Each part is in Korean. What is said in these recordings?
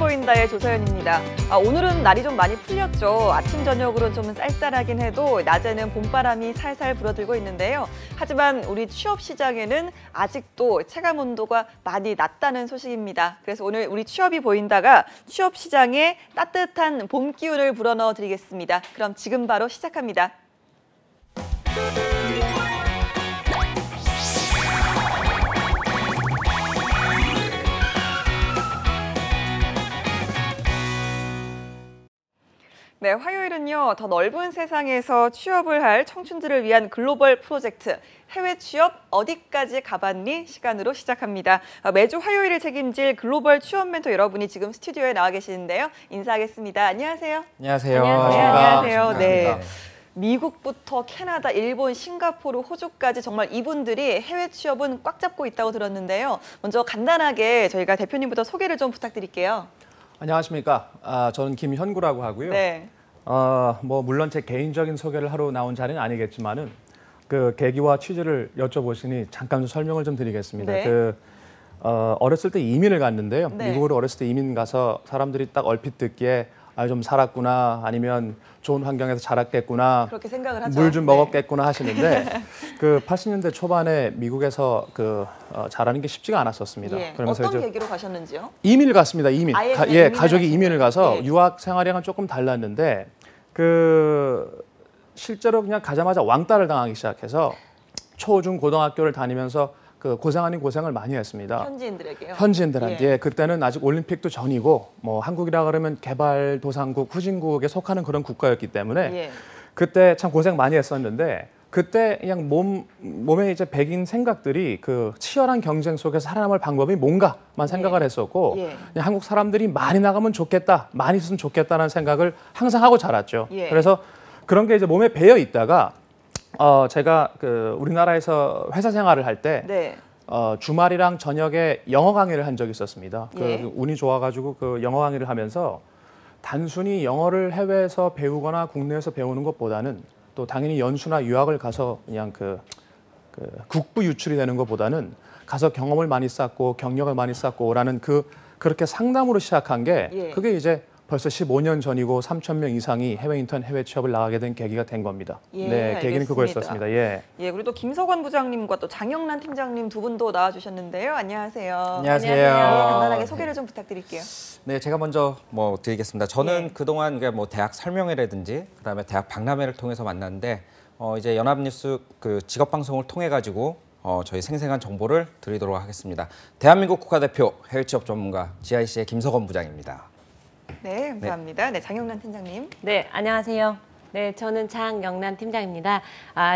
보인다의 조서연입니다. 오늘은 날이 좀 많이 풀렸죠. 아침, 저녁으로는 좀 쌀쌀하긴 해도 낮에는 봄바람이 살살 불어들고 있는데요. 하지만 우리 취업시장에는 아직도 체감온도가 많이 낮다는 소식입니다. 그래서 오늘 우리 취업이 보인다가 취업시장에 따뜻한 봄 기운을 불어넣어 드리겠습니다. 그럼 지금 바로 시작합니다. 네, 화요일은요, 더 넓은 세상에서 취업을 할 청춘들을 위한 글로벌 프로젝트 해외 취업 어디까지 가봤니? 시간으로 시작합니다. 매주 화요일을 책임질 글로벌 취업 멘토 여러분이 지금 스튜디오에 나와 계시는데요. 인사하겠습니다. 안녕하세요. 안녕하세요. 네, 안녕하세요. 네. 네. 미국부터 캐나다, 일본, 싱가포르, 호주까지 정말 이분들이 해외 취업은 꽉 잡고 있다고 들었는데요. 먼저 간단하게 저희가 대표님부터 소개를 좀 부탁드릴게요. 안녕하십니까. 저는 김현구라고 하고요. 네. 물론 제 개인적인 소개를 하러 나온 자리는 아니겠지만은 그 계기와 취지를 여쭤보시니 잠깐 좀 설명을 좀 드리겠습니다. 네. 어렸을 때 이민을 갔는데요. 네. 미국으로 어렸을 때 이민 가서 사람들이 딱 얼핏 듣기에 좀 살았구나, 아니면 좋은 환경에서 자랐겠구나, 그렇게 생각을 하죠. 물 좀 네. 먹었겠구나 하시는데 그 80년대 초반에 미국에서 자라는 게 쉽지가 않았었습니다. 예. 그러면서 어떤 이제 계기로 가셨는지요? 이민을 갔습니다. 이민. 아예 그냥 이민을 가족이 가신 이민을 거예요? 가서 예. 유학 생활이랑은 조금 달랐는데 실제로 그냥 가자마자 왕따를 당하기 시작해서 초, 중, 고등학교를 다니면서 고생 아닌 고생을 많이 했습니다. 현지인들에게요? 현지인들한테. 예. 그때는 아직 올림픽도 전이고 한국이라 그러면 개발도상국, 후진국에 속하는 그런 국가였기 때문에 예. 그때 참 고생 많이 했었는데 그때 그냥 몸에 이제 배긴 생각들이 치열한 경쟁 속에서 살아남을 방법이 뭔가만 생각을 했었고 예. 그냥 한국 사람들이 많이 나가면 좋겠다, 많이 있으면 좋겠다는 생각을 항상 하고 자랐죠. 예. 그래서 그런 게 이제 몸에 배어 있다가 제가 우리나라에서 회사 생활을 할 때 네. 주말이랑 저녁에 영어 강의를 한 적이 있었습니다. 예. 운이 좋아가지고 영어 강의를 하면서 단순히 영어를 해외에서 배우거나 국내에서 배우는 것보다는 또 당연히 연수나 유학을 가서 그냥 국부 유출이 되는 것보다는 가서 경험을 많이 쌓고 경력을 많이 쌓고라는 그렇게 상담으로 시작한 게 예. 그게 이제 벌써 15년 전이고 3,000명 이상이 해외 인턴, 해외 취업을 나가게 된 계기가 된 겁니다. 예, 네, 계기는 알겠습니다. 그거였었습니다. 예. 예, 그리고 또 김석원 부장님과 또 장영란 팀장님 두 분도 나와주셨는데요. 안녕하세요. 안녕하세요. 네, 간단하게 소개를 좀 부탁드릴게요. 네, 제가 먼저 드리겠습니다. 저는 예. 그동안 대학 설명회라든지 그다음에 대학 박람회를 통해서 만났는데 이제 연합뉴스 직업 방송을 통해 가지고 저희 생생한 정보를 드리도록 하겠습니다. 대한민국 국가대표 해외 취업 전문가 GIC의 김석원 부장입니다. 네, 감사합니다. 네, 장영란 팀장님. 네, 안녕하세요. 네, 저는 장영란 팀장입니다.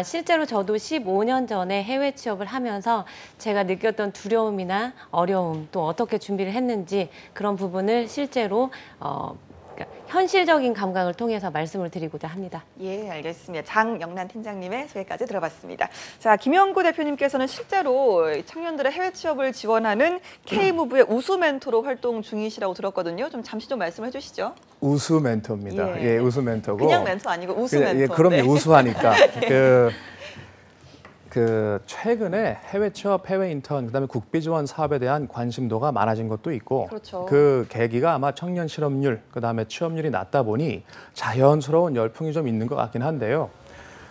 실제로 저도 15년 전에 해외 취업을 하면서 제가 느꼈던 두려움이나 어려움, 또 어떻게 준비를 했는지 그런 부분을 실제로 현실적인 감각을 통해서 말씀을 드리고자 합니다. 예, 알겠습니다. 장영란 팀장님의 소개까지 들어봤습니다. 자, 김영구 대표님께서는 실제로 청년들의 해외 취업을 지원하는 K무브의 우수 멘토로 활동 중이시라고 들었거든요. 잠시 말씀해 주시죠. 우수 멘토입니다. 예, 우수 멘토고. 그냥 멘토 아니고 우수 멘토. 예, 그럼요. 네. 우수하니까. 최근에 해외 취업, 해외 인턴, 그다음에 국비 지원 사업에 대한 관심도가 많아진 것도 있고, 그렇죠. 그 계기가 아마 청년 실업률, 그다음에 취업률이 낮다 보니 자연스러운 열풍이 좀 있는 것 같긴 한데요.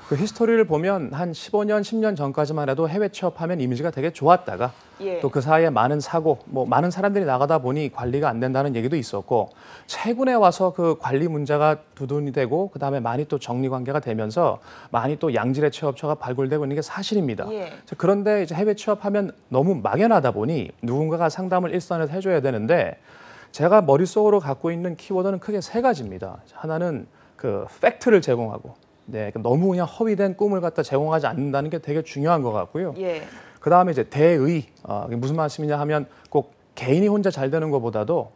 히스토리를 보면 한 15년, 10년 전까지만 해도 해외 취업하면 이미지가 되게 좋았다가 예. 또 그 사이에 많은 사고, 많은 사람들이 나가다 보니 관리가 안 된다는 얘기도 있었고 최근에 와서 관리 문제가 두둔이 되고 그다음에 많이 또 정리 관계가 되면서 많이 또 양질의 취업처가 발굴되고 있는 게 사실입니다. 예. 그런데 이제 해외 취업하면 너무 막연하다 보니 누군가가 상담을 일선에서 해줘야 되는데 제가 머릿속으로 갖고 있는 키워드는 크게 세 가지입니다. 하나는 팩트를 제공하고 너무 그냥 허위된 꿈을 갖다 제공하지 않는다는 게 되게 중요한 것 같고요. 예. 그다음에 이제 대의, 무슨 말씀이냐 하면 꼭 개인이 혼자 잘 되는 것보다도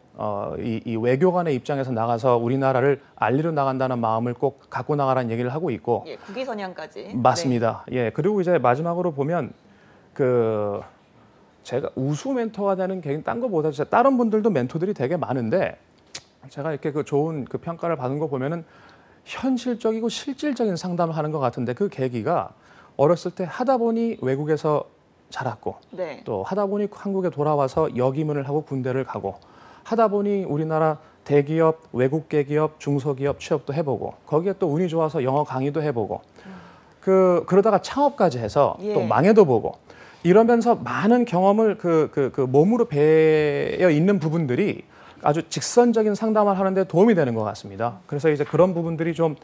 이 외교관의 입장에서 나가서 우리나라를 알리러 나간다는 마음을 꼭 갖고 나가라는 얘기를 하고 있고. 예, 국위선양까지. 맞습니다. 네. 예, 그리고 이제 마지막으로 보면 제가 우수 멘토가 되는 계기는 딴 거보다 다른 분들도 멘토들이 되게 많은데 제가 이렇게 좋은 평가를 받은 거 보면은 현실적이고 실질적인 상담을 하는 것 같은데 그 계기가 어렸을 때 하다 보니 외국에서 자랐고 네. 또 하다 보니 한국에 돌아와서 역임을 하고 군대를 가고 하다 보니 우리나라 대기업, 외국계 기업, 중소기업 취업도 해보고 거기에 또 운이 좋아서 영어 강의도 해보고 그러다가 창업까지 해서 예. 또 망해도 보고 이러면서 많은 경험을 그 몸으로 배어 있는 부분들이 아주 직선적인 상담을 하는데 도움이 되는 것 같습니다. 그래서 이제 그런 부분들이 좀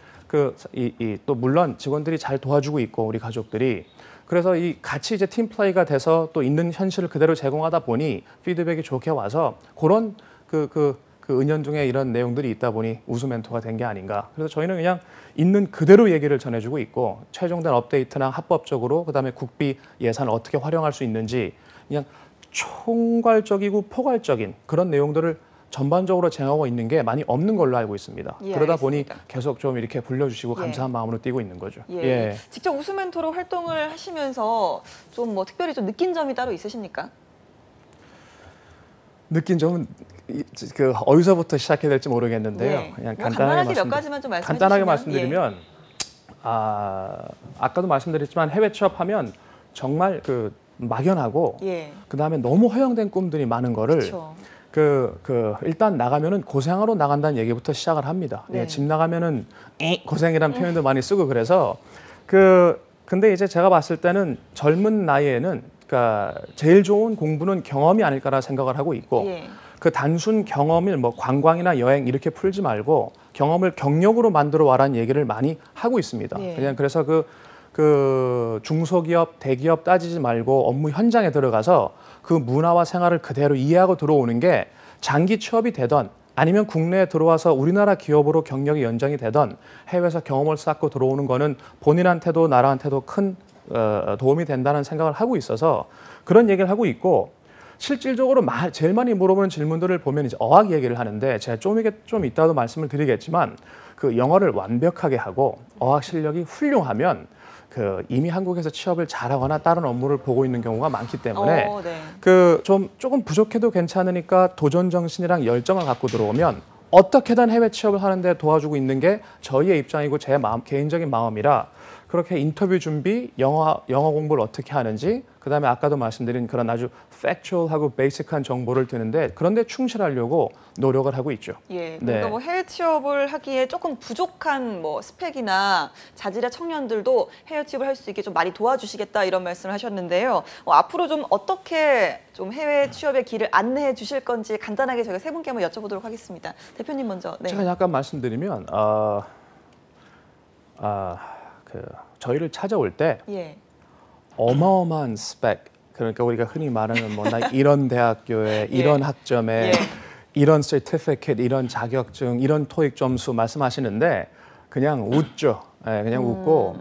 또 물론 직원들이 잘 도와주고 있고 우리 가족들이 그래서 이 같이 이제 팀 플레이가 돼서 또 있는 현실을 그대로 제공하다 보니 피드백이 좋게 와서 그런 그 은연중에 이런 내용들이 있다 보니 우수 멘토가 된 게 아닌가. 그래서 저희는 그냥 있는 그대로 얘기를 전해주고 있고 최종된 업데이트나 합법적으로 그다음에 국비 예산을 어떻게 활용할 수 있는지 그냥 총괄적이고 포괄적인 그런 내용들을 전반적으로 쟁하고 있는 게 많이 없는 걸로 알고 있습니다. 예, 그러다 알겠습니다. 보니 계속 좀 이렇게 불러주시고 예. 감사한 마음으로 뛰고 있는 거죠. 예. 직접 우수 멘토로 활동을 하시면서 좀 뭐 특별히 좀 느낀 점이 따로 있으십니까? 느낀 점은 어디서부터 시작해야 될지 모르겠는데요. 예. 그냥 뭐 간단하게 몇 가지만 좀 말씀해 주시면. 말씀드리면 아까도 말씀드렸지만 해외 취업하면 정말 막연하고 예. 그다음에 너무 허용된 꿈들이 많은 거를 그렇죠. 일단 나가면은 고생하러 나간다는 얘기부터 시작을 합니다. 네. 예, 집 나가면은 고생이라는 표현도 많이 쓰고 그래서 근데 이제 제가 봤을 때는 젊은 나이에는 그러니까 제일 좋은 공부는 경험이 아닐까라 생각을 하고 있고 예. 그 단순 경험을 뭐 관광이나 여행 이렇게 풀지 말고 경험을 경력으로 만들어 와라는 얘기를 많이 하고 있습니다. 예. 그냥 그래서 그 중소기업, 대기업 따지지 말고 업무 현장에 들어가서 그 문화와 생활을 그대로 이해하고 들어오는 게 장기 취업이 되던 아니면 국내에 들어와서 우리나라 기업으로 경력이 연장이 되던 해외에서 경험을 쌓고 들어오는 거는 본인한테도 나라한테도 큰 도움이 된다는 생각을 하고 있어서 그런 얘기를 하고 있고 실질적으로 제일 많이 물어보는 질문들을 보면 이제 어학 얘기를 하는데 제가 좀 이따도 말씀을 드리겠지만 그 영어를 완벽하게 하고 어학 실력이 훌륭하면 이미 한국에서 취업을 잘하거나 다른 업무를 보고 있는 경우가 많기 때문에 네. 조금 부족해도 괜찮으니까 도전 정신이랑 열정을 갖고 들어오면 어떻게든 해외 취업을 하는데 도와주고 있는 게 저희의 입장이고 제 개인적인 마음이라 그렇게 인터뷰 준비, 영어 공부를 어떻게 하는지 그다음에 아까도 말씀드린 그런 아주 팩추얼하고 베이직한 정보를 드는데 그런데 충실하려고 노력을 하고 있죠. 예, 그러니까 네. 뭐 해외 취업을 하기에 조금 부족한 뭐 스펙이나 자질의 청년들도 해외 취업을 할 수 있게 좀 많이 도와주시겠다 이런 말씀을 하셨는데요. 앞으로 좀 어떻게 좀 해외 취업의 길을 안내해 주실 건지 간단하게 저희가 세 분께 한번 여쭤보도록 하겠습니다. 대표님 먼저. 네. 제가 약간 말씀드리면 저희를 찾아올 때 예. 어마어마한 스펙 그러니까 우리가 흔히 말하는 나 이런 대학교에 예. 이런 학점에 예. 이런 서티피케이트 이런 자격증 이런 토익 점수 말씀하시는데 그냥 웃죠. 예, 그냥 웃고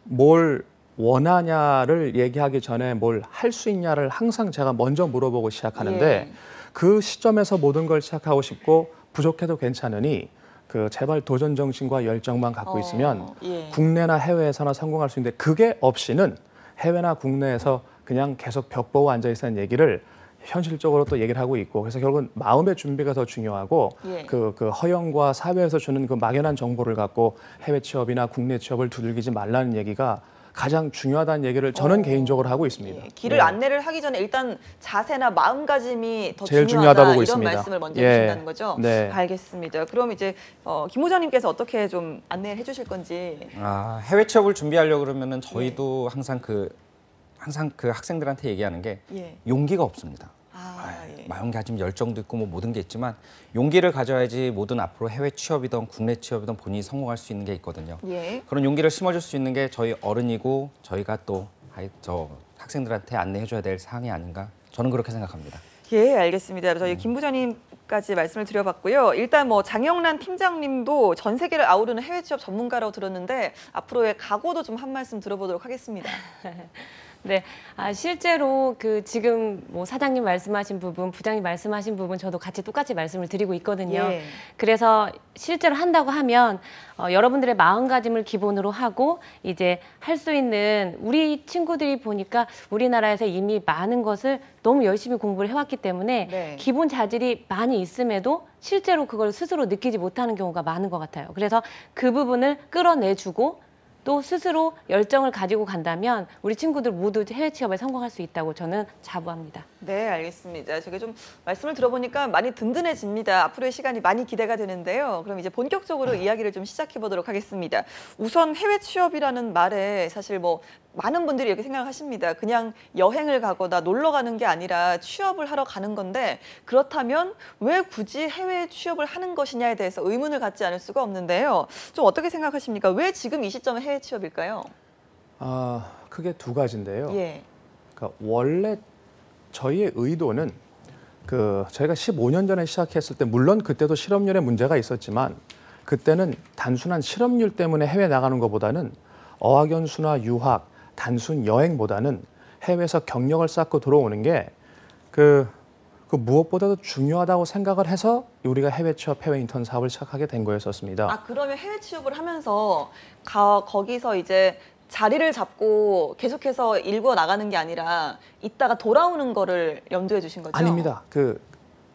뭘 원하냐를 얘기하기 전에 뭘 할 수 있냐를 항상 제가 먼저 물어보고 시작하는데 예. 그 시점에서 모든 걸 시작하고 싶고 부족해도 괜찮으니 제발 도전 정신과 열정만 갖고 있으면 예. 국내나 해외에서나 성공할 수 있는데 그게 없이는 해외나 국내에서 그냥 계속 벽 보고 앉아 있는 얘기를 현실적으로 또 얘기를 하고 있고 그래서 결국은 마음의 준비가 더 중요하고 예. 그 허영과 사회에서 주는 그 막연한 정보를 갖고 해외 취업이나 국내 취업을 두들기지 말라는 얘기가 가장 중요하다는 얘기를 저는 개인적으로 하고 있습니다. 예, 길을 네. 안내를 하기 전에 일단 자세나 마음가짐이 더 제일 중요하다 중요하다 보고 이런 있습니다. 말씀을 먼저 예. 해주신다는 거죠? 네. 알겠습니다. 그럼 이제 김 부장님께서 어떻게 좀 안내를 해주실 건지. 해외 취업을 준비하려고 그러면은 저희도 항상 그 학생들한테 얘기하는 게 예. 용기가 없습니다. 예. 마음가짐, 열정도 있고 뭐 모든 게 있지만 용기를 가져야지 모든 앞으로 해외 취업이든 국내 취업이든 본인이 성공할 수 있는 게 있거든요. 예. 그런 용기를 심어줄 수 있는 게 저희 어른이고 저희가 또 학생들한테 안내해줘야 될 사항이 아닌가 저는 그렇게 생각합니다. 예, 알겠습니다. 저희 김 부장님까지 말씀을 드려봤고요. 일단 뭐 장영란 팀장님도 전 세계를 아우르는 해외 취업 전문가라고 들었는데 앞으로의 각오도 좀 한 말씀 들어보도록 하겠습니다. 네, 실제로 지금 뭐 사장님 말씀하신 부분, 부장님 말씀하신 부분 저도 같이 똑같이 말씀을 드리고 있거든요. 예. 그래서 실제로 한다고 하면 여러분들의 마음가짐을 기본으로 하고 이제 할 수 있는 우리 친구들이 보니까 우리나라에서 이미 많은 것을 너무 열심히 공부를 해왔기 때문에 네. 기본 자질이 많이 있음에도 실제로 그걸 스스로 느끼지 못하는 경우가 많은 것 같아요. 그래서 그 부분을 끌어내주고 또 스스로 열정을 가지고 간다면 우리 친구들 모두 해외 취업에 성공할 수 있다고 저는 자부합니다. 네, 알겠습니다. 제가 좀 말씀을 들어보니까 많이 든든해집니다. 앞으로의 시간이 많이 기대가 되는데요. 그럼 이제 본격적으로 이야기를 좀 시작해 보도록 하겠습니다. 우선 해외 취업이라는 말에 사실 뭐 많은 분들이 이렇게 생각하십니다. 그냥 여행을 가거나 놀러 가는 게 아니라 취업을 하러 가는 건데 그렇다면 왜 굳이 해외 취업을 하는 것이냐에 대해서 의문을 갖지 않을 수가 없는데요. 좀 어떻게 생각하십니까? 왜 지금 이 시점에 해외 취업일까요? 크게 두 가지인데요. 예. 그러니까 원래 저희의 의도는 저희가 15년 전에 시작했을 때 물론 그때도 실업률에 문제가 있었지만 그때는 단순한 실업률 때문에 해외 나가는 것보다는 어학연수나 유학, 단순 여행보다는 해외에서 경력을 쌓고 들어오는 게 그 무엇보다도 중요하다고 생각을 해서 우리가 해외 취업, 해외 인턴 사업을 시작하게 된 거였었습니다. 그러면 해외 취업을 하면서 거기서 이제 자리를 잡고 계속해서 일구어 나가는 게 아니라 이따가 돌아오는 거를 염두에 두신 거죠? 아닙니다.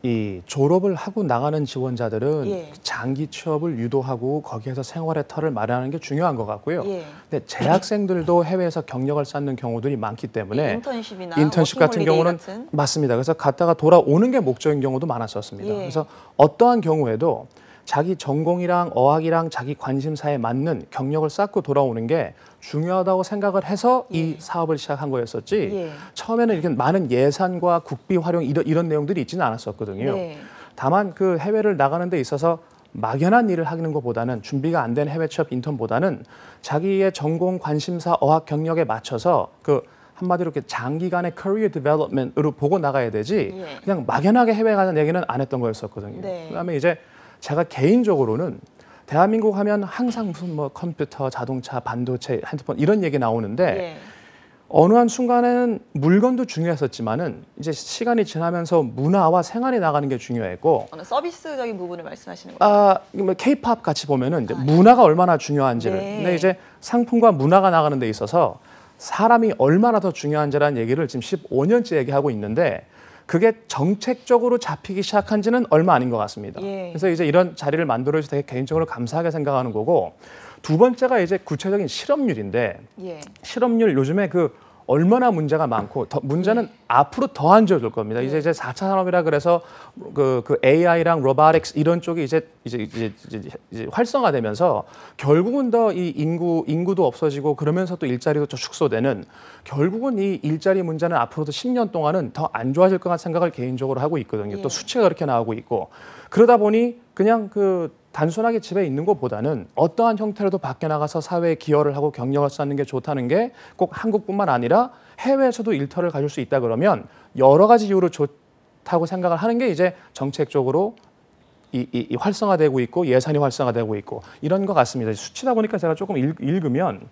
이 졸업을 하고 나가는 지원자들은 예. 장기 취업을 유도하고 거기에서 생활의 터를 마련하는 게 중요한 것 같고요. 예. 근데 재학생들도 해외에서 경력을 쌓는 경우들이 많기 때문에 인턴십이나 인턴십 같은 경우는 같은. 맞습니다. 그래서 갔다가 돌아오는 게 목적인 경우도 많았었습니다. 예. 그래서 어떠한 경우에도 자기 전공이랑 어학이랑 자기 관심사에 맞는 경력을 쌓고 돌아오는 게 중요하다고 생각을 해서 이 사업을 시작한 거였었지 예. 처음에는 이렇게 많은 예산과 국비 활용 이런 내용들이 있지는 않았었거든요. 네. 다만 그 해외를 나가는 데 있어서 막연한 일을 하는 것보다는 준비가 안 된 해외 취업 인턴보다는 자기의 전공, 관심사, 어학 경력에 맞춰서 한마디로 이렇게 장기간의 커리어 디벨롭먼트로 보고 나가야 되지 예. 그냥 막연하게 해외 가는 얘기는 안 했던 거였었거든요. 네. 그다음에 이제 제가 개인적으로는 대한민국 하면 항상 무슨 뭐 컴퓨터, 자동차, 반도체, 핸드폰 이런 얘기 나오는데 예. 어느 한 순간에는 물건도 중요했었지만은 이제 시간이 지나면서 문화와 생활이 나가는 게 중요했고 어느 서비스적인 부분을 말씀하시는 거예요? K-팝 같이 보면은 이제 문화가 얼마나 중요한지를 네. 근데 이제 상품과 문화가 나가는 데 있어서 사람이 얼마나 더 중요한지라는 얘기를 지금 15년째 얘기하고 있는데 그게 정책적으로 잡히기 시작한 지는 얼마 아닌 것 같습니다. 예. 그래서 이제 이런 자리를 만들어줘서 되게 개인적으로 감사하게 생각하는 거고 두 번째가 이제 구체적인 실업률인데 예. 실업률 요즘에 얼마나 문제가 많고 문제는 앞으로 더 안 좋아질 겁니다. 이제 4차 산업이라 그래서 AI랑 로보틱스 이런 쪽이 이제 활성화되면서 결국은 더 이 인구도 없어지고 그러면서 또 일자리도 더 축소되는 결국은 이 일자리 문제는 앞으로도 10년 동안은 더 안 좋아질 것 같은 생각을 개인적으로 하고 있거든요. 예. 또 수치가 그렇게 나오고 있고 그러다 보니 그냥 단순하게 집에 있는 것보다는 어떠한 형태로도 밖에 나가서 사회에 기여를 하고 경력을 쌓는 게 좋다는 게 꼭 한국뿐만 아니라 해외에서도 일터를 가질 수 있다 그러면 여러 가지 이유로 좋다고 생각을 하는 게 이제 정책적으로 이 활성화되고 있고 예산이 활성화되고 있고 이런 것 같습니다. 수치다 보니까 제가 조금 읽으면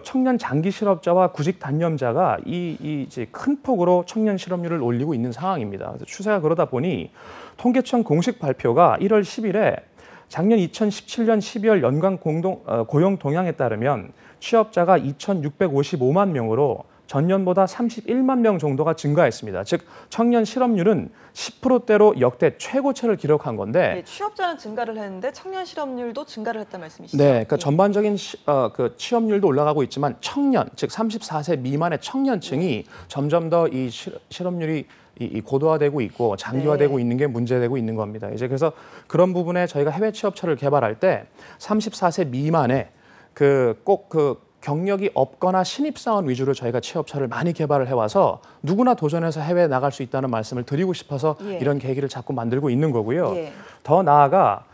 청년 장기 실업자와 구직 단념자가 이제 큰 폭으로 청년 실업률을 올리고 있는 상황입니다. 그래서 추세가 그러다 보니 통계청 공식 발표가 1월 10일에 작년 2017년 12월 연간 고용 동향에 따르면 취업자가 2,655만 명으로 전년보다 31만 명 정도가 증가했습니다. 즉 청년 실업률은 10%대로 역대 최고치를 기록한 건데 네, 취업자는 증가를 했는데 청년 실업률도 증가를 했다는 말씀이시죠? 네, 그러니까 예. 전반적인 취업률도 올라가고 있지만 청년, 즉 34세 미만의 청년층이 점점 더 이 실업률이 고도화되고 있고 장기화되고 네. 있는 게 문제되고 있는 겁니다. 이제 그래서 그런 부분에 저희가 해외 취업처를 개발할 때 34세 미만의 꼭 경력이 없거나 신입사원 위주로 저희가 취업처를 많이 개발을 해와서 누구나 도전해서 해외에 나갈 수 있다는 말씀을 드리고 싶어서 예. 이런 계기를 자꾸 만들고 있는 거고요. 예. 더 나아가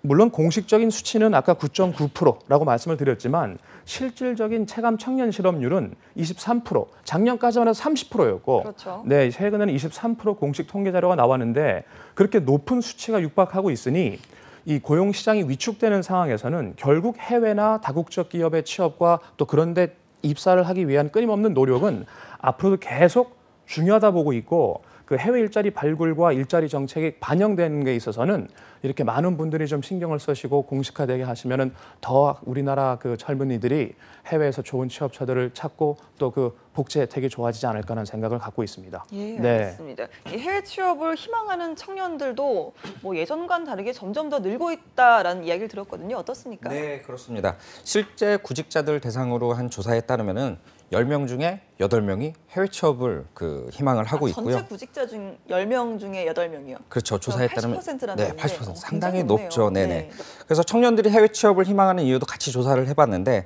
물론 공식적인 수치는 아까 9.9%라고 말씀을 드렸지만 실질적인 체감 청년 실업률은 23%, 작년까지만 해도 30%였고 그렇죠. 네, 최근에는 23% 공식 통계 자료가 나왔는데 그렇게 높은 수치가 육박하고 있으니 이 고용 시장이 위축되는 상황에서는 결국 해외나 다국적 기업의 취업과 또 그런데 입사를 하기 위한 끊임없는 노력은 앞으로도 계속 중요하다 보고 있고 해외 일자리 발굴과 일자리 정책이 반영되는 게 있어서는 이렇게 많은 분들이 좀 신경을 쓰시고 공식화되게 하시면은 더 우리나라 젊은이들이 해외에서 좋은 취업처들을 찾고 또 복지 혜택이 좋아지지 않을까라는 생각을 갖고 있습니다. 예, 네. 알겠습니다. 이 해외 취업을 희망하는 청년들도 뭐 예전과는 다르게 점점 더 늘고 있다라는 이야기를 들었거든요. 어떻습니까? 네, 그렇습니다. 실제 구직자들 대상으로 한 조사에 따르면은 10명 중에 8명이 해외 취업을 희망을 하고 있고요. 전체 구직자 중 10명 중에 8명이요. 그렇죠. 조사에 따르면 80%라는 네, 80% 상당히 굉장히 높죠. 높네요. 네네. 네. 그래서 청년들이 해외 취업을 희망하는 이유도 같이 조사를 해봤는데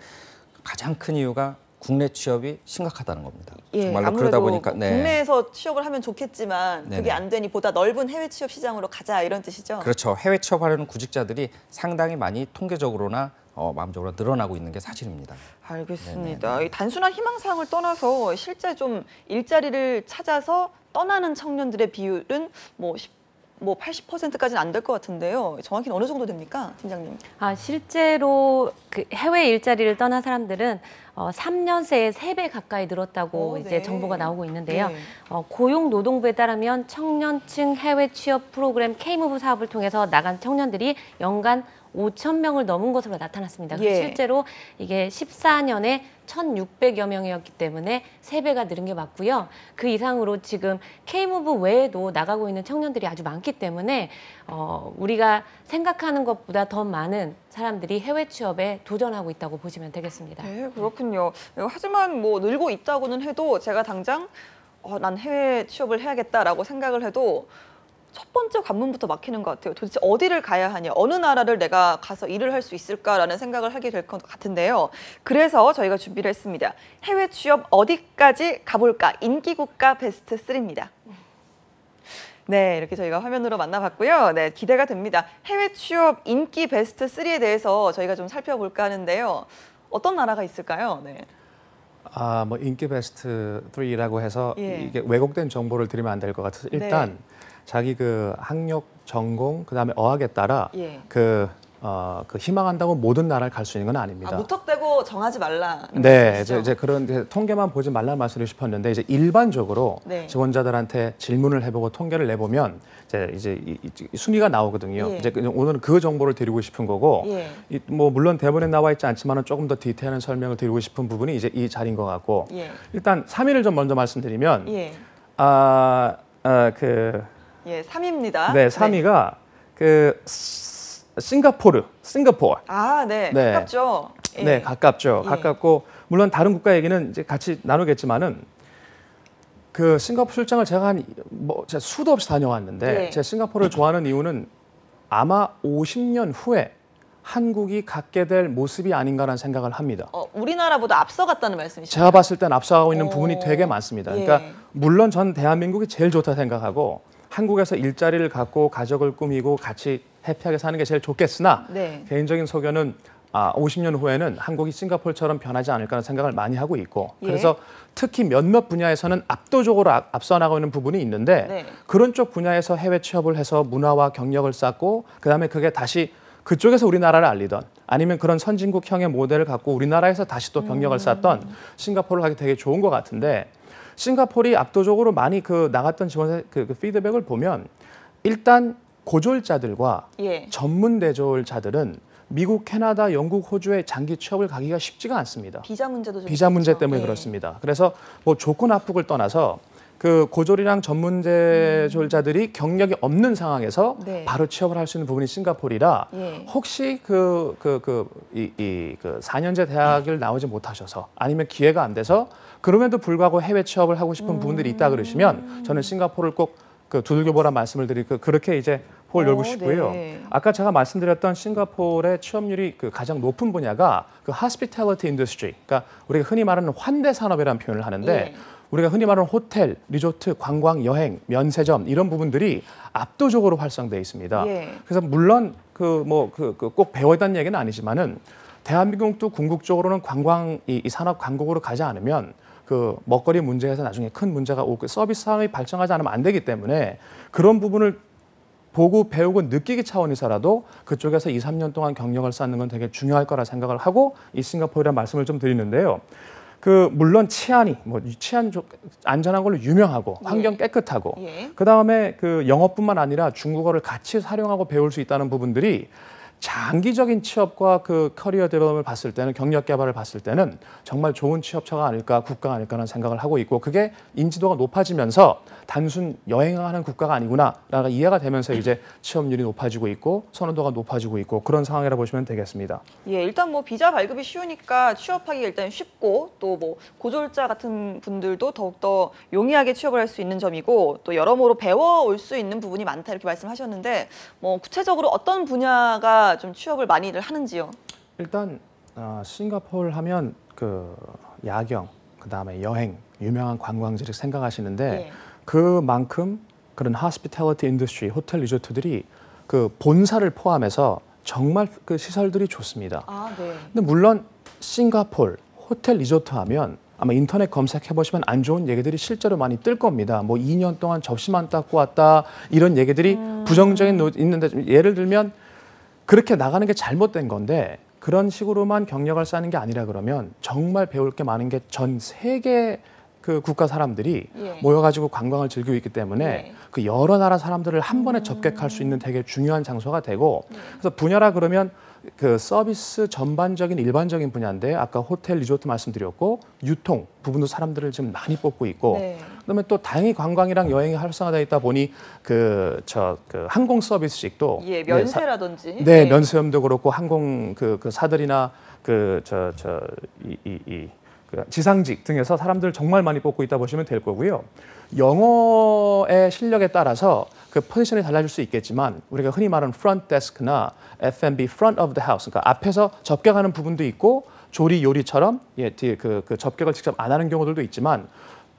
가장 큰 이유가 국내 취업이 심각하다는 겁니다. 정말로 그러다 보니까 국내에서 취업을 하면 좋겠지만 네네. 그게 안 되니 보다 넓은 해외 취업 시장으로 가자 이런 뜻이죠. 그렇죠. 해외 취업하려는 구직자들이 상당히 많이 통계적으로나 마음적으로 늘어나고 있는 게 사실입니다. 알겠습니다. 이 단순한 희망사항을 떠나서 실제 좀 일자리를 찾아서 떠나는 청년들의 비율은 뭐 80%까지는 안 될 것 같은데요. 정확히는 어느 정도 됩니까, 팀장님? 실제로 그 해외 일자리를 떠난 사람들은 3년 새에 3배 가까이 늘었다고 이제 네. 정보가 나오고 있는데요. 네. 고용노동부에 따르면 청년층 해외 취업 프로그램 K무브 사업을 통해서 나간 청년들이 연간 5,000명을 넘은 것으로 나타났습니다. 예. 실제로 이게 14년에 1,600여 명이었기 때문에 3배가 늘은 게 맞고요. 그 이상으로 지금 K무브 외에도 나가고 있는 청년들이 아주 많기 때문에 우리가 생각하는 것보다 더 많은 사람들이 해외 취업에 도전하고 있다고 보시면 되겠습니다. 네, 그렇군요. 하지만 뭐 늘고 있다고는 해도 제가 당장 난 해외 취업을 해야겠다라고 생각을 해도 첫 번째 관문부터 막히는 것 같아요. 도대체 어디를 가야 하냐, 어느 나라를 내가 가서 일을 할 수 있을까라는 생각을 하게 될 것 같은데요. 그래서 저희가 준비를 했습니다. 해외 취업 어디까지 가볼까? 인기국가 베스트 3입니다. 네, 이렇게 저희가 화면으로 만나봤고요. 네, 기대가 됩니다. 해외 취업 인기 베스트 3에 대해서 저희가 좀 살펴볼까 하는데요. 어떤 나라가 있을까요? 네. 뭐 인기 베스트 3라고 해서 예. 이게 왜곡된 정보를 드리면 안 될 것 같아서 일단 네. 자기 학력, 전공, 그다음에 어학에 따라 예. 희망한다고 모든 나라를 갈 수 있는 건 아닙니다. 무턱대고 정하지 말라. 네, 이제 그런 통계만 보지 말라 말씀을 싶었는데 이제 일반적으로 네. 지원자들한테 질문을 해보고 통계를 내보면 이제 이 순위가 나오거든요. 예. 이제 오늘은 그 정보를 드리고 싶은 거고, 예. 뭐 물론 대본에 나와 있지 않지만은 조금 더 디테일한 설명을 드리고 싶은 부분이 이제 이 자리인 것 같고, 예. 일단 3위를 좀 먼저 말씀드리면, 예. 예, 3위입니다. 네, 3위가 싱가포르. 아, 네. 네. 가깝죠. 예. 네, 가깝죠. 예. 가깝고 물론 다른 국가 얘기는 이제 같이 나누겠지만은 싱가포르 출장을 제가 제가 수도 없이 다녀왔는데 예. 제가 싱가포르를 좋아하는 이유는 아마 50년 후에 한국이 갖게 될 모습이 아닌가라는 생각을 합니다. 우리나라보다 앞서갔다는 말씀이시죠? 제가 봤을 땐 앞서가고 있는 오. 부분이 되게 많습니다. 예. 그러니까 물론 전 대한민국이 제일 좋다 생각하고 한국에서 일자리를 갖고 가족을 꾸미고 같이 해피하게 사는 게 제일 좋겠으나 네. 개인적인 소견은 50년 후에는 한국이 싱가포르처럼 변하지 않을까라는 생각을 많이 하고 있고 예. 그래서 특히 몇몇 분야에서는 압도적으로 앞서 나가고 있는 부분이 있는데 네. 그런 쪽 분야에서 해외 취업을 해서 문화와 경력을 쌓고 그다음에 그게 다시 그쪽에서 우리나라를 알리던 아니면 그런 선진국형의 모델을 갖고 우리나라에서 다시 또 경력을 쌓던 싱가포르를 하기 되게 좋은 것 같은데 싱가포르이 압도적으로 많이 나갔던 지원의 피드백을 보면 일단 고졸자들과 예. 전문 대졸자들은 미국, 캐나다, 영국, 호주에 장기 취업을 가기가 쉽지가 않습니다. 비자 문제도 좀 비자 문제 있죠. 때문에 예. 그렇습니다. 그래서 뭐 좋고 나쁘고를 떠나서 고졸이랑 전문 대졸자들이 경력이 없는 상황에서 네. 바로 취업을 할 수 있는 부분이 싱가포르이라 예. 혹시 4년제 대학을 나오지 못하셔서 아니면 기회가 안 돼서 그럼에도 불구하고 해외 취업을 하고 싶은 부분들이 있다 그러시면 저는 싱가포르를 꼭 두들겨보라 말씀을 드리고 그렇게 이제 폭을 열고 싶고요. 네. 아까 제가 말씀드렸던 싱가포르의 취업률이 가장 높은 분야가 hospitality industry, 그러니까 우리가 흔히 말하는 환대 산업이라는 표현을 하는데 예. 우리가 흔히 말하는 호텔, 리조트, 관광, 여행, 면세점 이런 부분들이 압도적으로 활성되어 있습니다. 예. 그래서 물론 꼭 배워야 한다는 얘기는 아니지만은 대한민국도 궁극적으로는 관광 이 산업 강국으로 가지 않으면 먹거리 문제에서 나중에 큰 문제가 오고 서비스 산업이 발전하지 않으면 안 되기 때문에 그런 부분을 보고 배우고 느끼기 차원에서라도 그쪽에서 2, 3년 동안 경력을 쌓는 건 되게 중요할 거라 생각을 하고 이 싱가포르라는 말씀을 좀 드리는데요. 물론 치안이 치안 안전한 걸로 유명하고 환경 깨끗하고 예. 그다음에 영어뿐만 아니라 중국어를 같이 활용하고 배울 수 있다는 부분들이 장기적인 취업과 그 커리어 데벨롭을 봤을 때는 경력 개발을 봤을 때는 정말 좋은 취업처가 아닐까 국가가 아닐까라는 생각을 하고 있고 그게 인지도가 높아지면서 단순 여행하는 국가가 아니구나라는 이해가 되면서 이제 취업률이 높아지고 있고 선호도가 높아지고 있고 그런 상황이라 보시면 되겠습니다. 예, 일단 뭐 비자 발급이 쉬우니까 취업하기가 일단 쉽고 또 뭐 고졸자 같은 분들도 더욱더 용이하게 취업을 할 수 있는 점이고 또 여러모로 배워올 수 있는 부분이 많다 이렇게 말씀하셨는데 뭐 구체적으로 어떤 분야가 좀 취업을 많이들 하는지요? 일단 싱가포르 하면 그 야경, 그다음에 여행, 유명한 관광지를 생각하시는데 예. 그만큼 그런 hospitality industry, 호텔 리조트들이 그 본사를 포함해서 정말 그 시설들이 좋습니다. 아, 네. 근데 물론 싱가포르 호텔 리조트 하면 아마 인터넷 검색해 보시면 안 좋은 얘기들이 실제로 많이 뜰 겁니다. 뭐 2년 동안 접시만 닦고 왔다 이런 얘기들이 부정적인 있는데 예를 들면 그렇게 나가는 게 잘못된 건데 그런 식으로만 경력을 쌓는 게 아니라 그러면 정말 배울 게 많은 게 전 세계 그 국가 사람들이 예. 모여가지고 관광을 즐기고 있기 때문에 예. 그 여러 나라 사람들을 한 번에 접객할 수 있는 되게 중요한 장소가 되고 그래서 분야라 그러면 그 서비스 전반적인 일반적인 분야인데 아까 호텔 리조트 말씀드렸고 유통 부분도 사람들을 지금 많이 뽑고 있고 네. 그다음에 또 다행히 관광이랑 여행이 활성화되어 있다 보니 그 항공 서비스직도 예, 면세라든지. 네, 예. 면세점도 그렇고 항공 그 사들이나 그 지상직 등에서 사람들 정말 많이 뽑고 있다 보시면 될 거고요. 영어의 실력에 따라서 그 포지션이 달라질 수 있겠지만 우리가 흔히 말하는 프런트 데스크나 F&B, front of the house, 그러니까 앞에서 접객하는 부분도 있고 조리 요리처럼 뒤에 그 접객을 직접 안 하는 경우들도 있지만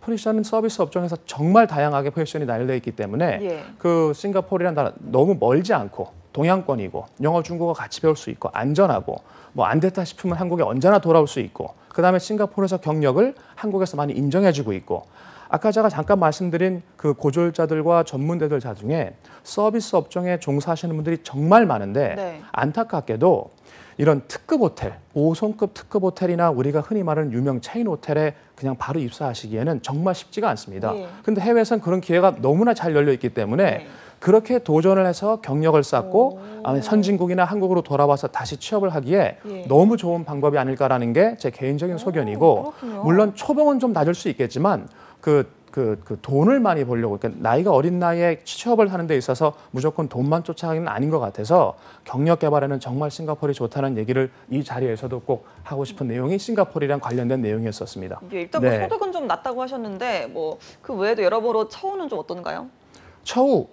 포지션은 서비스 업종에서 정말 다양하게 포지션이 나열되어 있기 때문에 예. 그 싱가포르라는 나라 너무 멀지 않고 동양권이고 영어 중국어 같이 배울 수 있고 안전하고 뭐 안 됐다 싶으면 한국에 언제나 돌아올 수 있고 그다음에 싱가포르에서 경력을 한국에서 많이 인정해주고 있고 아까 제가 잠깐 말씀드린 그 고졸자들과 전문대들자 중에 서비스 업종에 종사하시는 분들이 정말 많은데 네. 안타깝게도 이런 특급 호텔, 5성급 특급 호텔이나 우리가 흔히 말하는 유명 체인 호텔에 그냥 바로 입사하시기에는 정말 쉽지가 않습니다. 예. 근데 해외에서는 그런 기회가 너무나 잘 열려 있기 때문에 네. 그렇게 도전을 해서 경력을 쌓고 선진국이나 한국으로 돌아와서 다시 취업을 하기에 예. 너무 좋은 방법이 아닐까라는 게 제 개인적인 소견이고 그렇군요. 물론 초봉은 좀 낮을 수 있겠지만 그 돈을 많이 벌려고 그러니까 나이가 어린 나이에 취업을 하는 데 있어서 무조건 돈만 쫓아가기는 아닌 것 같아서 경력 개발에는 정말 싱가포르이 좋다는 얘기를 이 자리에서도 꼭 하고 싶은 내용이 싱가포르랑 관련된 내용이었었습니다. 예, 일단 뭐 네. 소득은 좀 낮다고 하셨는데 뭐 그 외에도 여러모로 처우는 좀 어떤가요? 처우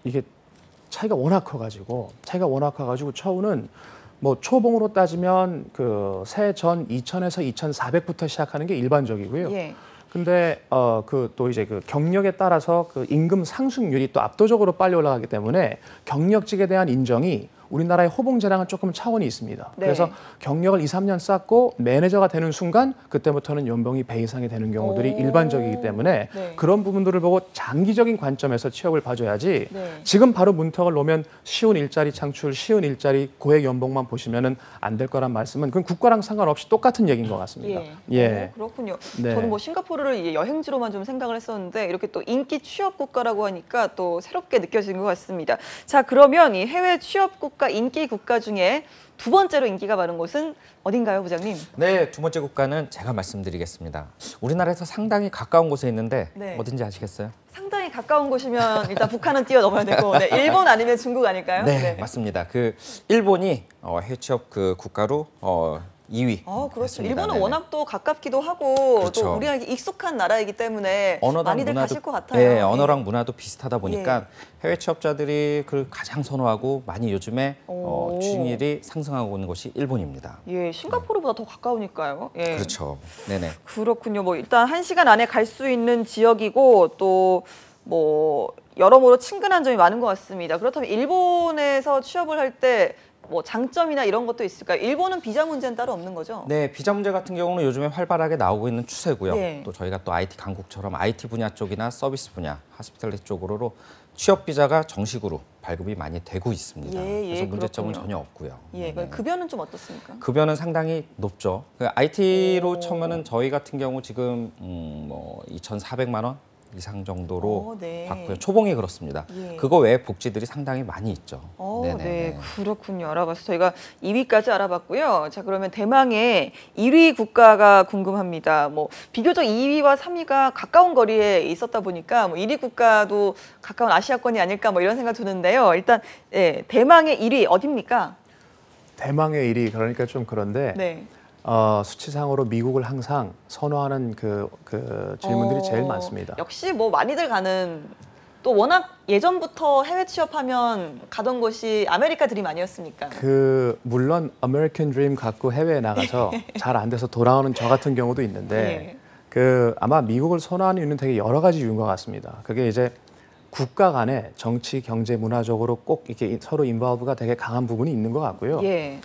이게 차이가 워낙 커가지고 처우는 뭐 초봉으로 따지면 그 세전 2,000에서 2,400부터 시작하는 게 일반적이고요. 예. 근데 그 또 이제 그 경력에 따라서 그 임금 상승률이 또 압도적으로 빨리 올라가기 때문에 경력직에 대한 인정이 우리나라의 호봉제랑은 조금 차원이 있습니다. 네. 그래서 경력을 2, 3년 쌓고 매니저가 되는 순간 그때부터는 연봉이 배 이상이 되는 경우들이 오. 일반적이기 때문에 네. 그런 부분들을 보고 장기적인 관점에서 취업을 봐줘야지 네. 지금 바로 문턱을 놓으면 쉬운 일자리 창출, 쉬운 일자리, 고액 연봉만 보시면은 안 될 거란 말씀은 그건 국가랑 상관없이 똑같은 얘기인 것 같습니다. 예. 그렇군요. 네. 저는 뭐 싱가포르를 이제 여행지로만 좀 생각을 했었는데 이렇게 또 인기 취업 국가라고 하니까 또 새롭게 느껴지는 것 같습니다. 자, 그러면 이 해외 취업 국가 인기 국가 중에 두 번째로 인기가 많은 곳은 어딘가요, 부장님? 네, 두 번째 국가는 제가 말씀드리겠습니다. 우리나라에서 상당히 가까운 곳에 있는데 네. 어딘지 아시겠어요? 상당히 가까운 곳이면 일단 북한은 뛰어넘어야 되고 네, 일본 아니면 중국 아닐까요? 네, 맞습니다. 그 일본이 해외 취업 그 국가로 2위. 그렇죠. 했습니다. 일본은 네네. 워낙 또 가깝기도 하고 그렇죠. 또 우리에게 익숙한 나라이기 때문에 언어랑 많이들 문화도 가실 것 같아요. 네, 언어랑 문화도 비슷하다 보니까 예. 해외 취업자들이 그걸 가장 선호하고 많이 요즘에 오. 취직률이 상승하고 있는 곳이 일본입니다. 예, 싱가포르보다 더 가까우니까요. 예. 그렇죠. 네네. 그렇군요. 뭐 일단 1시간 안에 갈 수 있는 지역이고 또 뭐 여러모로 친근한 점이 많은 것 같습니다. 그렇다면 일본에서 취업을 할 때 뭐 장점이나 이런 것도 있을까요? 일본은 비자 문제는 따로 없는 거죠? 네, 비자 문제 같은 경우는 요즘에 활발하게 나오고 있는 추세고요. 네. 또 저희가 또 IT 강국처럼 IT 분야 쪽이나 서비스 분야, 하스피탈리티 쪽으로 취업 비자가 정식으로 발급이 많이 되고 있습니다. 예, 그래서 문제점은 그렇군요. 전혀 없고요. 예, 네네. 급여는 좀 어떻습니까? 급여는 상당히 높죠. 그 IT로 오. 쳐면은 저희 같은 경우 지금 뭐 2,400만 원 이상 정도로 네. 받고요. 초봉이 그렇습니다. 예. 그거 외에 복지들이 상당히 많이 있죠. 네, 그렇군요. 알아봐서 저희가 2위까지 알아봤고요. 자, 그러면 대망의 1위 국가가 궁금합니다. 뭐 비교적 2위와 3위가 가까운 거리에 있었다 보니까 뭐 1위 국가도 가까운 아시아권이 아닐까 뭐 이런 생각 드는데요. 일단 대망의 1위 어디입니까? 대망의 1위 그러니까 좀 그런데 네. 수치상으로 미국을 항상 선호하는 그 질문들이 제일 많습니다. 역시 뭐 많이들 가는 또 워낙 예전부터 해외 취업하면 가던 곳이 아메리카 드림 아니었습니까? 물론 아메리칸 드림 갖고 해외에 나가서 잘 안 돼서 돌아오는 저 같은 경우도 있는데 아마 미국을 선호하는 이유는 되게 여러 가지 이유인 것 같습니다. 그게 이제 국가 간에 정치, 경제, 문화적으로 꼭 이렇게 서로 인볼브가 되게 강한 부분이 있는 것 같고요. 예.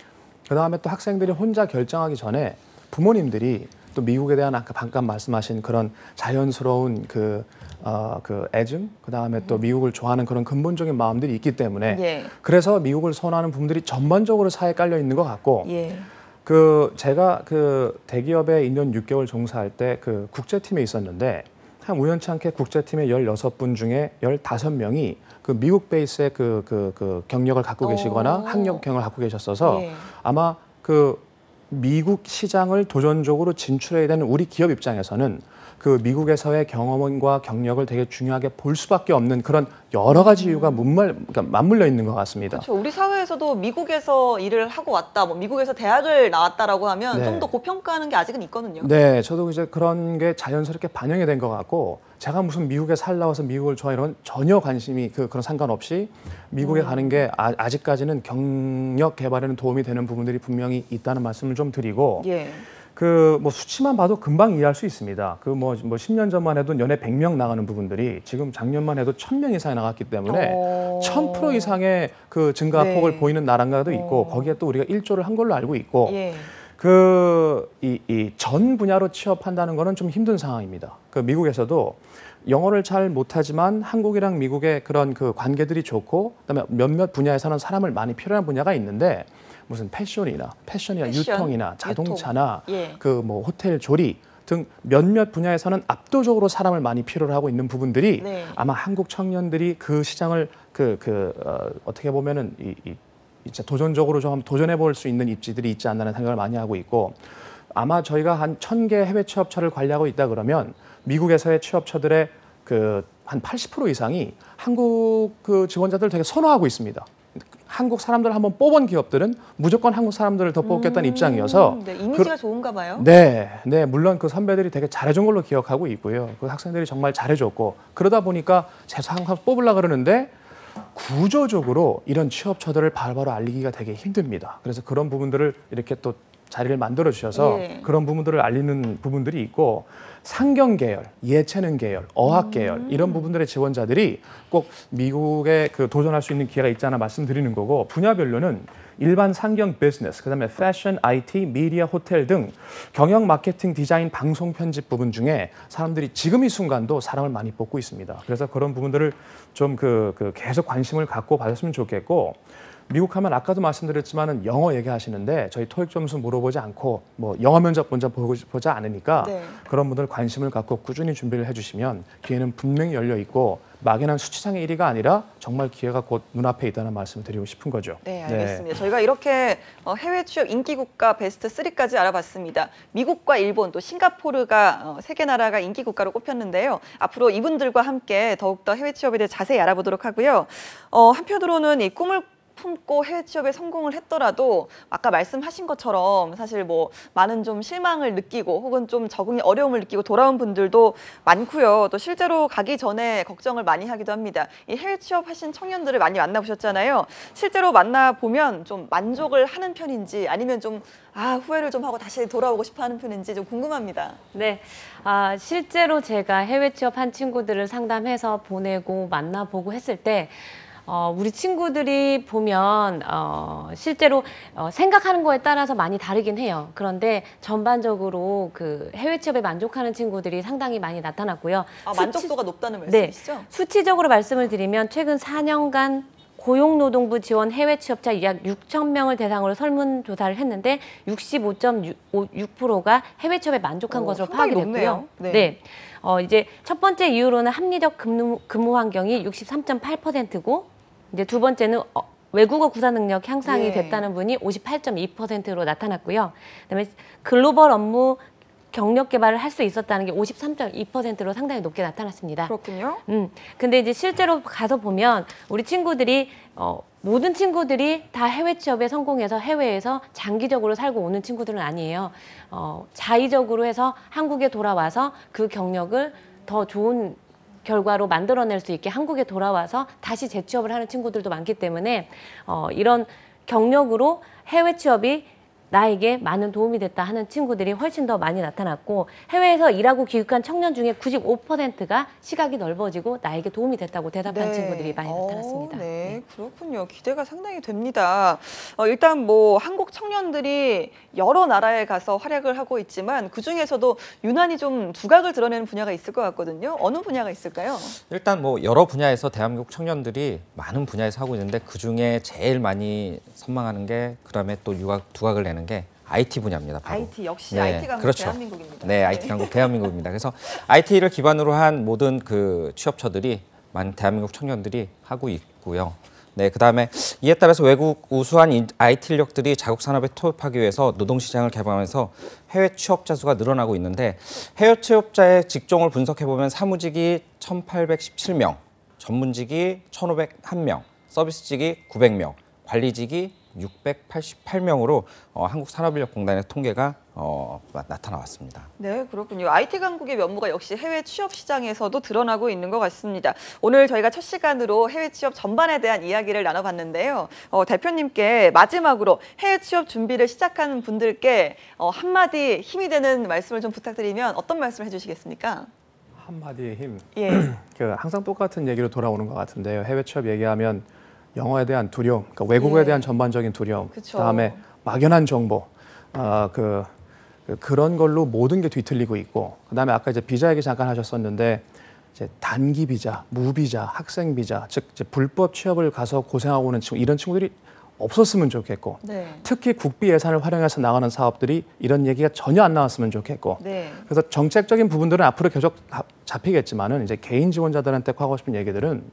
그다음에 또 학생들이 혼자 결정하기 전에 부모님들이 또 미국에 대한 아까 방금 말씀하신 그런 자연스러운 그 애증, 그다음에 또 미국을 좋아하는 그런 근본적인 마음들이 있기 때문에 그래서 미국을 선호하는 부분들이 전반적으로 사회에 깔려 있는 것 같고 제가 대기업에 2년 6개월 종사할 때 국제팀에 있었는데 한 우연치 않게 국제팀의 16분 중에 15명이 미국 베이스의 경력을 갖고 계시거나 학력 경력을 갖고 계셨어서 아마 미국 시장을 도전적으로 진출해야 되는 우리 기업 입장에서는 미국에서의 경험과 경력을 되게 중요하게 볼 수밖에 없는 그런 여러 가지 이유가 그러니까 맞물려 있는 것 같습니다. 그렇죠. 우리 사회에서도 미국에서 일을 하고 왔다, 뭐 미국에서 대학을 나왔다라고 하면 좀 더 고평가하는 게 아직은 있거든요. 네, 저도 이제 그런 게 자연스럽게 반영이 된 것 같고 제가 무슨 미국에 살다 와서 미국을 좋아해 이런 전혀 관심이 그런 상관없이 미국에 가는 게 아직까지는 경력 개발에는 도움이 되는 부분들이 분명히 있다는 말씀을 좀 드리고. 뭐 수치만 봐도 금방 이해할 수 있습니다. 10년 전만 해도 연애 100명 나가는 부분들이 지금 작년만 해도 1000명 이상이 나갔기 때문에 1000% 이상의 증가폭을 보이는 나라가도 있고 거기에 또 우리가 1조를 한 걸로 알고 있고 이 전 분야로 취업한다는 거는 좀 힘든 상황입니다. 미국에서도 영어를 잘 못하지만 한국이랑 미국의 그런 관계들이 좋고 그다음에 몇몇 분야에서는 사람을 많이 필요한 분야가 있는데 무슨 패션이나 유통이나 자동차나 뭐 호텔 조리 등 몇몇 분야에서는 압도적으로 사람을 많이 필요로 하고 있는 부분들이 아마 한국 청년들이 그 시장을 어떻게 보면은 진짜 도전적으로 좀 도전해 볼 수 있는 입지들이 있지 않나는 생각을 많이 하고 있고 아마 저희가 한 1000개 해외 취업처를 관리하고 있다 그러면 미국에서의 취업처들의 한 80% 이상이 한국 지원자들을 되게 선호하고 있습니다. 한국 사람들을 한번 뽑은 기업들은 무조건 한국 사람들을 더 뽑겠다는 입장이어서 이미지가 좋은가 봐요. 네, 물론 선배들이 되게 잘해준 걸로 기억하고 있고요. 학생들이 정말 잘해줬고 그러다 보니까 항상 뽑으려고 그러는데 구조적으로 이런 취업처들을 바로바로 알리기가 되게 힘듭니다. 그래서 그런 부분들을 이렇게 또 자리를 만들어 주셔서 그런 부분들을 알리는 부분들이 있고 상경 계열, 예체능 계열, 어학 계열 이런 부분들의 지원자들이 꼭 미국에 도전할 수 있는 기회가 있지 않아 말씀드리는 거고 분야별로는 일반 상경 비즈니스, 그다음에 패션, IT, 미디어, 호텔 등 경영, 마케팅, 디자인, 방송, 편집 부분 중에 사람들이 지금 이 순간도 사람을 많이 뽑고 있습니다. 그래서 그런 부분들을 좀 계속 관심을 갖고 봐줬으면 좋겠고 미국 하면 아까도 말씀드렸지만은 영어 얘기하시는데 저희 토익 점수 물어보지 않고 뭐 영어 면접 먼저 보지 않으니까 그런 분들 관심을 갖고 꾸준히 준비를 해주시면 기회는 분명히 열려 있고 막연한 수치상의 1위가 아니라 정말 기회가 곧 눈앞에 있다는 말씀을 드리고 싶은 거죠. 네, 알겠습니다. 저희가 이렇게 해외 취업 인기 국가 베스트 3까지 알아봤습니다. 미국과 일본 또 싱가포르가 세 개 나라가 인기 국가로 꼽혔는데요. 앞으로 이분들과 함께 더욱더 해외 취업에 대해 자세히 알아보도록 하고요. 한편으로는 이 꿈을 품고 해외 취업에 성공을 했더라도 아까 말씀하신 것처럼 사실 뭐 많은 좀 실망을 느끼고 혹은 좀 적응에 어려움을 느끼고 돌아온 분들도 많고요. 또 실제로 가기 전에 걱정을 많이 하기도 합니다. 이 해외 취업하신 청년들을 많이 만나보셨잖아요. 실제로 만나보면 좀 만족을 하는 편인지 아니면 좀 후회를 좀 하고 다시 돌아오고 싶어 하는 편인지 좀 궁금합니다. 네, 실제로 제가 해외 취업한 친구들을 상담해서 보내고 만나보고 했을 때 우리 친구들이 보면 실제로 생각하는 거에 따라서 많이 다르긴 해요. 그런데 전반적으로 해외 취업에 만족하는 친구들이 상당히 많이 나타났고요. 만족도가 높다는 말씀이시죠? 네, 수치적으로 말씀을 드리면 최근 4년간 고용노동부 지원 해외 취업자 약 6천 명을 대상으로 설문조사를 했는데 65.6%가 해외 취업에 만족한 것으로 파악이 됐고요. 높네요. 네. 네. 이제 첫 번째 이유로는 합리적 근무 환경이 63.8%고 이제 두 번째는 외국어 구사 능력 향상이 예. 됐다는 분이 58.2%로 나타났고요. 그다음에 글로벌 업무 경력 개발을 할 수 있었다는 게 53.2%로 상당히 높게 나타났습니다. 그렇군요. 근데 이제 실제로 가서 보면 우리 친구들이 모든 친구들이 다 해외 취업에 성공해서 해외에서 장기적으로 살고 오는 친구들은 아니에요. 자의적으로 해서 한국에 돌아와서 그 경력을 더 좋은 결과로 만들어낼 수 있게 한국에 돌아와서 다시 재취업을 하는 친구들도 많기 때문에 이런 경력으로 해외 취업이 나에게 많은 도움이 됐다 하는 친구들이 훨씬 더 많이 나타났고 해외에서 일하고 귀국한 청년 중에 95%가 시각이 넓어지고 나에게 도움이 됐다고 대답한 친구들이 많이 나타났습니다. 네, 그렇군요. 기대가 상당히 됩니다. 일단 뭐 한국 청년들이 여러 나라에 가서 활약을 하고 있지만 그중에서도 유난히 좀 두각을 드러내는 분야가 있을 것 같거든요. 어느 분야가 있을까요? 일단 뭐 여러 분야에서 대한민국 청년들이 많은 분야에서 하고 있는데 그중에 제일 많이 선망하는 게 그다음에 또 두각을 내는 게 IT 분야입니다. 바로. IT 역시 네, IT 강국 그렇죠. 대한민국입니다. 네, IT 강국 대한민국입니다. 그래서 IT를 기반으로 한 모든 그 취업처들이 많은 대한민국 청년들이 하고 있고요. 네, 그다음에 이에 따라서 외국 우수한 IT 인력들이 자국 산업에 투입하기 위해서 노동시장을 개방해서 해외 취업자 수가 늘어나고 있는데 해외 취업자의 직종을 분석해 보면 사무직이 1,817명, 전문직이 1,501명, 서비스직이 900명, 관리직이 688명으로 한국산업인력공단의 통계가 나타나왔습니다. 네, 그렇군요. IT 강국의 면모가 역시 해외 취업 시장에서도 드러나고 있는 것 같습니다. 오늘 저희가 첫 시간으로 해외 취업 전반에 대한 이야기를 나눠봤는데요. 대표님께 마지막으로 해외 취업 준비를 시작하는 분들께 한마디 힘이 되는 말씀을 좀 부탁드리면 어떤 말씀을 해주시겠습니까? 한마디의 힘. 예. 항상 똑같은 얘기로 돌아오는 것 같은데요. 해외 취업 얘기하면 영어에 대한 두려움, 그러니까 외국어에 예. 대한 전반적인 두려움, 그쵸. 그다음에 막연한 정보, 그런 걸로 모든 게 뒤틀리고 있고, 그다음에 아까 이제 비자 얘기 잠깐 하셨었는데 이제 단기 비자, 무비자, 학생 비자, 즉 이제 불법 취업을 가서 고생하고 오는 친구, 이런 친구들이 없었으면 좋겠고, 네. 특히 국비 예산을 활용해서 나가는 사업들이 이런 얘기가 전혀 안 나왔으면 좋겠고, 네. 그래서 정책적인 부분들은 앞으로 계속 잡히겠지만은 이제 개인 지원자들한테 하고 싶은 얘기들은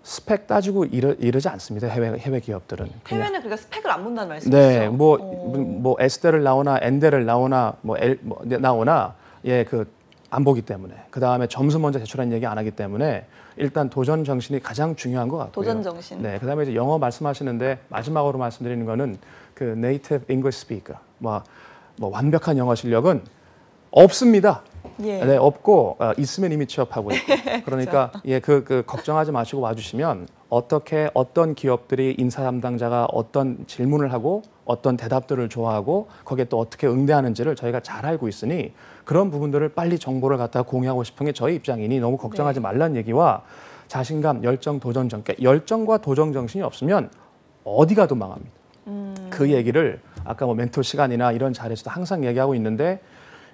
스펙 따지고 이러지 않습니다. 해외 기업들은. 그냥. 해외는 그러니까 스펙을 안 본다는 말씀이시죠? 네, 뭐 S대를 나오나 N대를 나오나 나오나 안 보기 때문에 그 다음에 점수 먼저 제출하는 얘기 안 하기 때문에 일단 도전 정신이 가장 중요한 것 같고요. 도전 정신. 네, 그다음에 이제 영어 말씀하시는데 마지막으로 말씀드리는 거는 그 네이티브 잉글리시 스피커 뭐 완벽한 영어 실력은 없습니다. 예. 네, 없고 있으면 이미 취업하고 있고. 그러니까 그 걱정하지 마시고 와주시면 어떤 기업들이 인사 담당자가 어떤 질문을 하고 어떤 대답들을 좋아하고 거기에 또 어떻게 응대하는지를 저희가 잘 알고 있으니 그런 부분들을 빨리 정보를 갖다가 공유하고 싶은 게 저희 입장이니 너무 걱정하지 말라는 얘기와 자신감, 열정, 도전 정신, 열정과 도전 정신이 없으면 어디 가도 망합니다. 그 얘기를 아까 뭐 멘토 시간이나 이런 자리에서도 항상 얘기하고 있는데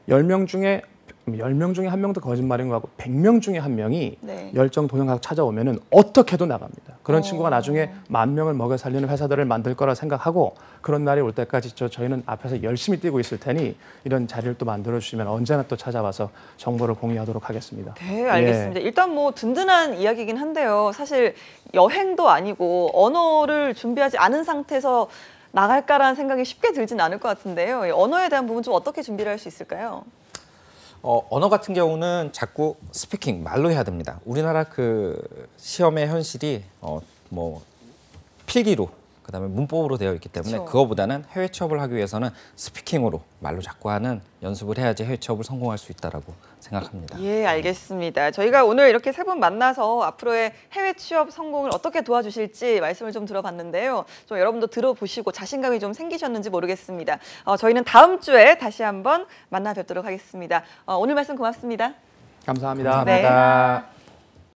10명 중에 1 명도 거짓말인 것 같고 100명 중에 1명이 네. 열정 도전각 찾아오면은 어떻게도 나갑니다. 그런 친구가 나중에 10,000명을 먹여 살리는 회사들을 만들 거라 생각하고 그런 날이 올 때까지 저희는 앞에서 열심히 뛰고 있을 테니 이런 자리를 또 만들어 주시면 언제나 또 찾아와서 정보를 공유하도록 하겠습니다. 네, 알겠습니다. 일단 뭐 든든한 이야기긴 한데요. 사실 여행도 아니고 언어를 준비하지 않은 상태에서 나갈까라는 생각이 쉽게 들진 않을 것 같은데요. 언어에 대한 부분 좀 어떻게 준비를 할 수 있을까요? 언어 같은 경우는 자꾸 스피킹, 말로 해야 됩니다. 우리나라 그 시험의 현실이 뭐 필기로 그다음에 문법으로 되어 있기 때문에 그쵸. 그거보다는 해외 취업을 하기 위해서는 스피킹으로 말로 자꾸 하는 연습을 해야지 해외 취업을 성공할 수 있다라고 생각합니다. 예, 알겠습니다. 저희가 오늘 이렇게 세 분 만나서 앞으로의 해외 취업 성공을 어떻게 도와주실지 말씀을 좀 들어봤는데요. 좀 여러분도 들어보시고 자신감이 좀 생기셨는지 모르겠습니다. 저희는 다음 주에 다시 한번 만나 뵙도록 하겠습니다. 오늘 말씀 고맙습니다. 감사합니다. 감사합니다. 네.